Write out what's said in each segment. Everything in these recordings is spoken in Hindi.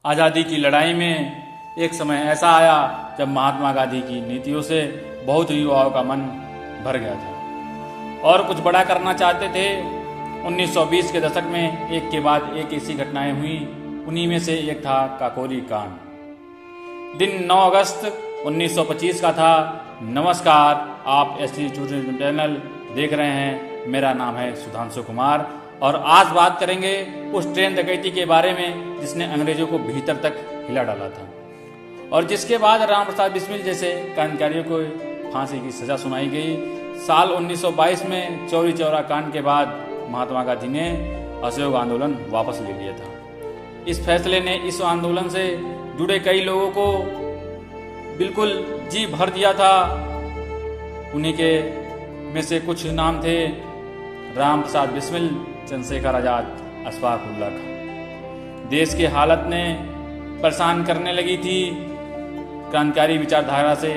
आज़ादी की लड़ाई में एक समय ऐसा आया जब महात्मा गांधी की नीतियों से बहुत युवाओं का मन भर गया था और कुछ बड़ा करना चाहते थे। 1920 के दशक में एक के बाद एक ऐसी घटनाएं हुई। उन्हीं में से एक था काकोरी कांड। दिन 9 अगस्त 1925 का था। नमस्कार, आप एसटी चैनल देख रहे हैं। मेरा नाम है सुधांशु कुमार और आज बात करेंगे उस ट्रेन डकैती के बारे में जिसने अंग्रेजों को भीतर तक हिला डाला था और जिसके बाद राम प्रसाद बिस्मिल जैसे क्रांतिकारियों को फांसी की सजा सुनाई गई। साल 1922 में चौरी चौरा कांड के बाद महात्मा गांधी ने असहयोग आंदोलन वापस ले लिया था। इस फैसले ने इस आंदोलन से जुड़े कई लोगों को बिल्कुल जी भर दिया था। उन्हीं के में से कुछ नाम थे राम प्रसाद बिस्मिल, चंद्रशेखर आजाद, अशफाक उल्लाह खां। देश की हालत ने परेशान करने लगी थी। क्रांतिकारी विचारधारा से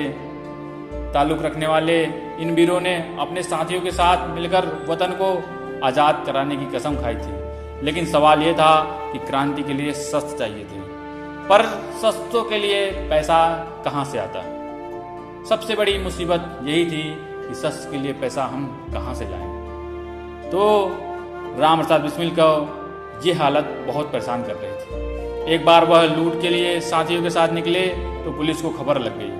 ताल्लुक रखने वाले इन वीरों ने अपने साथियों के साथ मिलकर वतन को आज़ाद कराने की कसम खाई थी। लेकिन सवाल ये था कि क्रांति के लिए शस्त्र चाहिए थे, पर शस्त्रों के लिए पैसा कहाँ से आता। सबसे बड़ी मुसीबत यही थी कि शस्त्र के लिए पैसा हम कहाँ से लाएं। तो राम प्रसाद बिस्मिल को ये हालत बहुत परेशान कर रही थी। एक बार वह लूट के लिए साथियों के साथ निकले तो पुलिस को खबर लग गई।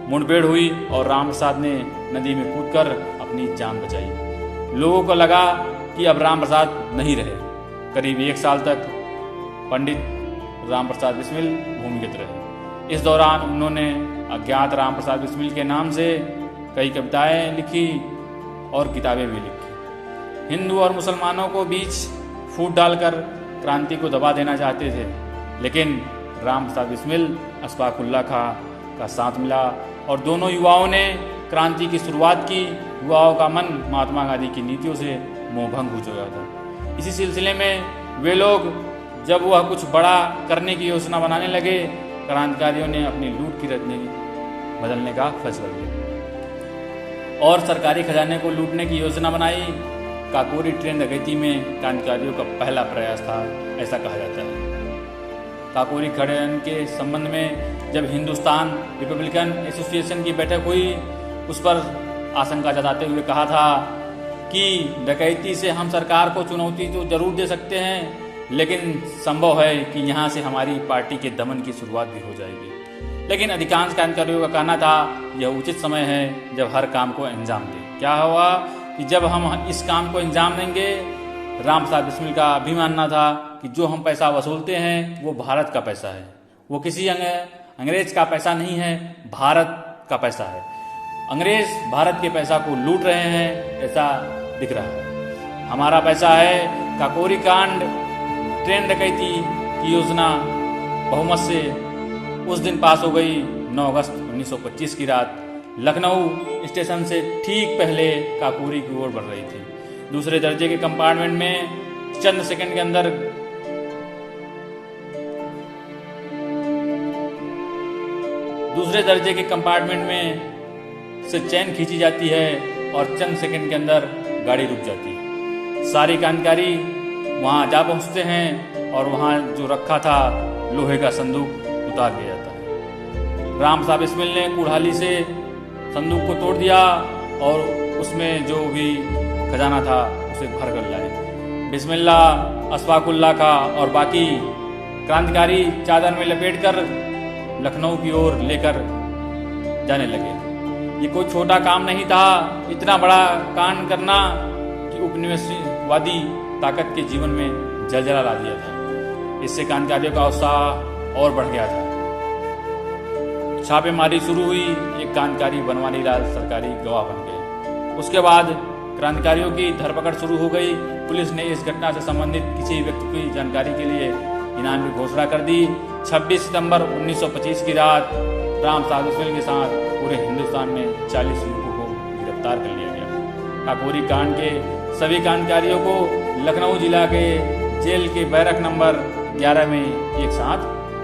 मुठभेड़ हुई और राम प्रसाद ने नदी में कूदकर अपनी जान बचाई। लोगों को लगा कि अब राम प्रसाद नहीं रहे। करीब 1 साल तक पंडित राम प्रसाद बिस्मिल भूमिगत रहे। इस दौरान उन्होंने अज्ञात राम प्रसाद बिस्मिल के नाम से कई कविताएं लिखी और किताबें भी लिखी। हिंदू और मुसलमानों को बीच फूट डालकर क्रांति को दबा देना चाहते थे, लेकिन राम प्रसाद बिस्मिल, अशफाक उल्लाह खां का साथ मिला और दोनों युवाओं ने क्रांति की शुरुआत की। युवाओं का मन महात्मा गांधी की नीतियों से मोहभंग हो चुका था। इसी सिलसिले में वे लोग जब वह कुछ बड़ा करने की योजना बनाने लगे, क्रांतिकारियों ने अपनी लूट की रणनीति बदलने का फैसला लिया और सरकारी खजाने को लूटने की योजना बनाई। काकोरी ट्रेन डकैती में क्रांतिकारियों का पहला प्रयास था, ऐसा कहा जाता है। काकोरी खड़न के संबंध में जब हिंदुस्तान रिपब्लिकन एसोसिएशन की बैठक हुई, उस पर आशंका जताते हुए कहा था कि डकैती से हम सरकार को चुनौती तो जरूर दे सकते हैं, लेकिन संभव है कि यहाँ से हमारी पार्टी के दमन की शुरुआत भी हो जाएगी। लेकिन अधिकांश क्रांतिकारियों का कहना था यह उचित समय है जब हर काम को अंजाम दें। क्या हुआ कि जब हम इस काम को अंजाम देंगे, राम प्रसाद बिस्मिल का भी मानना था कि जो हम पैसा वसूलते हैं वो भारत का पैसा है, वो किसी अंग्रेज का पैसा नहीं है, भारत का पैसा है। अंग्रेज भारत के पैसा को लूट रहे हैं, ऐसा दिख रहा है। हमारा पैसा है। काकोरी कांड ट्रेन डकैती की योजना बहुमत से उस दिन पास हो गई। 9 अगस्त 1925 की रात लखनऊ स्टेशन से ठीक पहले काकोरी की ओर बढ़ रही थी। दूसरे दर्जे के कंपार्टमेंट में चंद सेकंड के अंदर से चैन खींची जाती है और चंद सेकंड के अंदर गाड़ी रुक जाती है। सारी क्रांतिकारी वहां जा पहुंचते हैं और वहां जो रखा था लोहे का संदूक उतार दिया जाता है। राम प्रसाद बिस्मिल ने कुल्हाड़ी से संदूक को तोड़ दिया और उसमें जो भी खजाना था उसे भर कर लाए। बिस्मिल्लाह, अशफाक उल्लाह खां और बाकी क्रांतिकारी चादर में लपेटकर लखनऊ की ओर लेकर जाने लगे। ये कोई छोटा काम नहीं था, इतना बड़ा कांड करना कि उपनिवेशवादी ताकत के जीवन में जलजला ला दिया था। इससे क्रांतिकारियों का उत्साह और बढ़ गया था। छापेमारी शुरू हुई। एक क्रांतिकारी बनवारी लाल सरकारी गवाह बन गए। उसके बाद क्रांतिकारियों की धरपकड़ शुरू हो गई। पुलिस ने इस घटना से संबंधित किसी व्यक्ति की जानकारी के लिए इनाम की घोषणा कर दी। 26 सितंबर 1925 की रात राम प्रसाद बिस्मिल के साथ पूरे हिंदुस्तान में 40 युवकों को गिरफ्तार कर लिया गया। काकोरी कांड के सभी क्रांतिकारियों को लखनऊ जिला के जेल के बैरक नंबर 11 में एक साथ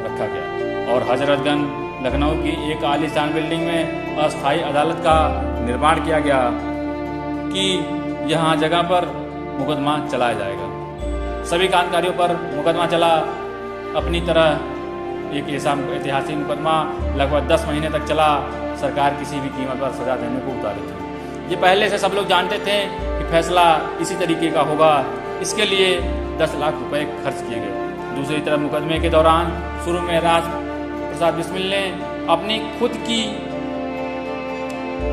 रखा गया और हजरतगंज लखनऊ की एक आलीशान बिल्डिंग में अस्थायी अदालत का निर्माण किया गया कि यहाँ जगह पर मुकदमा चलाया जाएगा। सभी क्रांतिकारियों पर मुकदमा चला। अपनी तरह एक ऐसा ऐतिहासिक मुकदमा लगभग 10 महीने तक चला। सरकार किसी भी कीमत पर सजा देने को उतारी थी। ये पहले से सब लोग जानते थे कि फैसला इसी तरीके का होगा। इसके लिए 10 लाख रुपए खर्च किए गए। दूसरी तरफ मुकदमे के दौरान शुरू में राज प्रसाद बिस्मिल ने अपनी खुद की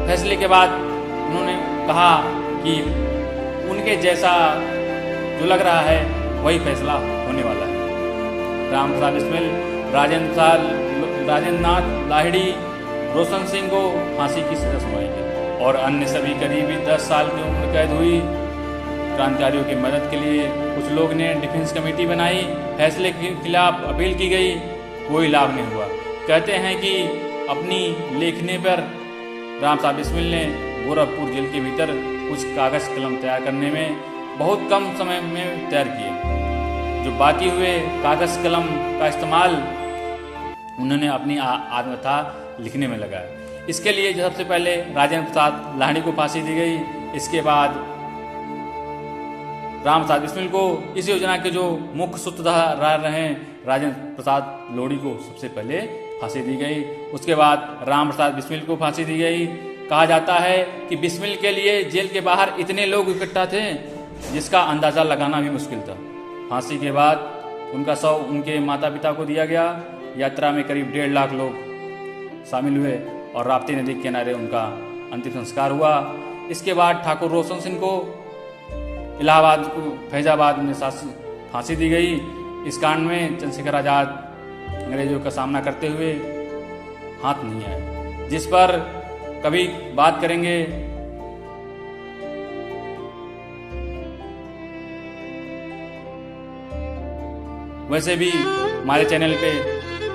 फैसले के बाद उन्होंने कहा कि उनके जैसा जो लग रहा है वही फैसला होने वाला है। राम प्रसाद बिस्मिल, राजेंद्र नाथ लाहिड़ी, रोशन सिंह को फांसी की सजा सुनाई गई और अन्य सभी करीबी 10 साल की उम्र कैद हुई। क्रांतिकारियों की मदद के लिए कुछ लोग ने डिफेंस कमेटी बनाई। फैसले के खिलाफ अपील की गई, कोई लाभ नहीं हुआ। कहते हैं कि अपनी लेखनी पर राम प्रसाद बिस्मिल ने गोरखपुर जेल के भीतर कुछ कागज कलम तैयार करने में बहुत कम समय में तैयार किए। जो बाकी हुए कागज कलम का इस्तेमाल उन्होंने अपनी आत्मकथा लिखने में लगाया। इसके लिए सबसे पहले राजेंद्र प्रसाद लाहिड़ी को फांसी दी गई। इसके बाद राम प्रसाद बिस्मिल को इस योजना के जो मुख्य सूत्रधार रहे राजेंद्र प्रसाद लोढ़ी को सबसे पहले फांसी दी गई। उसके बाद राम प्रसाद बिस्मिल को फांसी दी गई। कहा जाता है कि बिस्मिल के लिए जेल के बाहर इतने लोग इकट्ठा थे जिसका अंदाजा लगाना भी मुश्किल था। फांसी के बाद उनका शव उनके माता पिता को दिया गया। यात्रा में करीब 1.5 लाख लोग शामिल हुए और राप्ती नदी के किनारे उनका अंतिम संस्कार हुआ। इसके बाद ठाकुर रोशन सिंह को इलाहाबाद को फैजाबाद में फांसी दी गई। इस कांड में चंद्रशेखर आजाद अंग्रेजों का सामना करते हुए हाथ नहीं आए, जिस पर कभी बात करेंगे। वैसे भी हमारे चैनल पे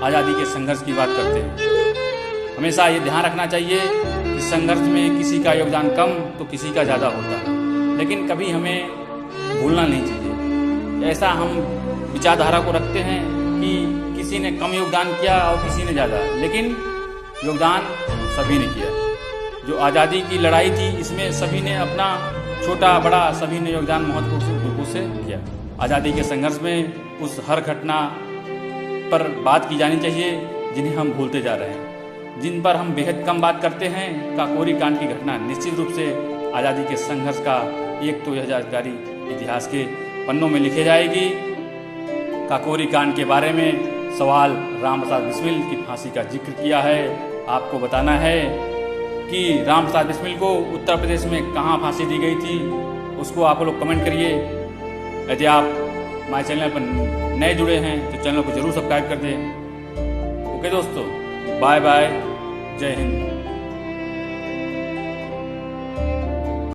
आज़ादी के संघर्ष की बात करते हैं। हमेशा ये ध्यान रखना चाहिए कि संघर्ष में किसी का योगदान कम तो किसी का ज़्यादा होता है, लेकिन कभी हमें भूलना नहीं चाहिए। ऐसा हम विचारधारा को रखते हैं कि किसी ने कम योगदान किया और किसी ने ज़्यादा, लेकिन योगदान सभी ने किया। जो आज़ादी की लड़ाई थी इसमें सभी ने अपना छोटा बड़ा सभी ने योगदान महत्वपूर्ण रूप से किया। आज़ादी के संघर्ष में उस हर घटना पर बात की जानी चाहिए जिन्हें हम भूलते जा रहे हैं, जिन पर हम बेहद कम बात करते हैं। काकोरी कांड की घटना निश्चित रूप से आज़ादी के संघर्ष का एक तो यादगारी इतिहास के पन्नों में लिखी जाएगी। काकोरी कांड के बारे में सवाल राम प्रसाद बिस्मिल की फांसी का जिक्र किया है। आपको बताना है कि राम प्रसाद बिस्मिल को उत्तर प्रदेश में कहाँ फांसी दी गई थी, उसको आप लोग कमेंट करिए। यदि आप हमारे चैनल पर नए जुड़े हैं तो चैनल को जरूर सब्सक्राइब कर दें। ओके दोस्तों, बाय बाय, जय हिंद।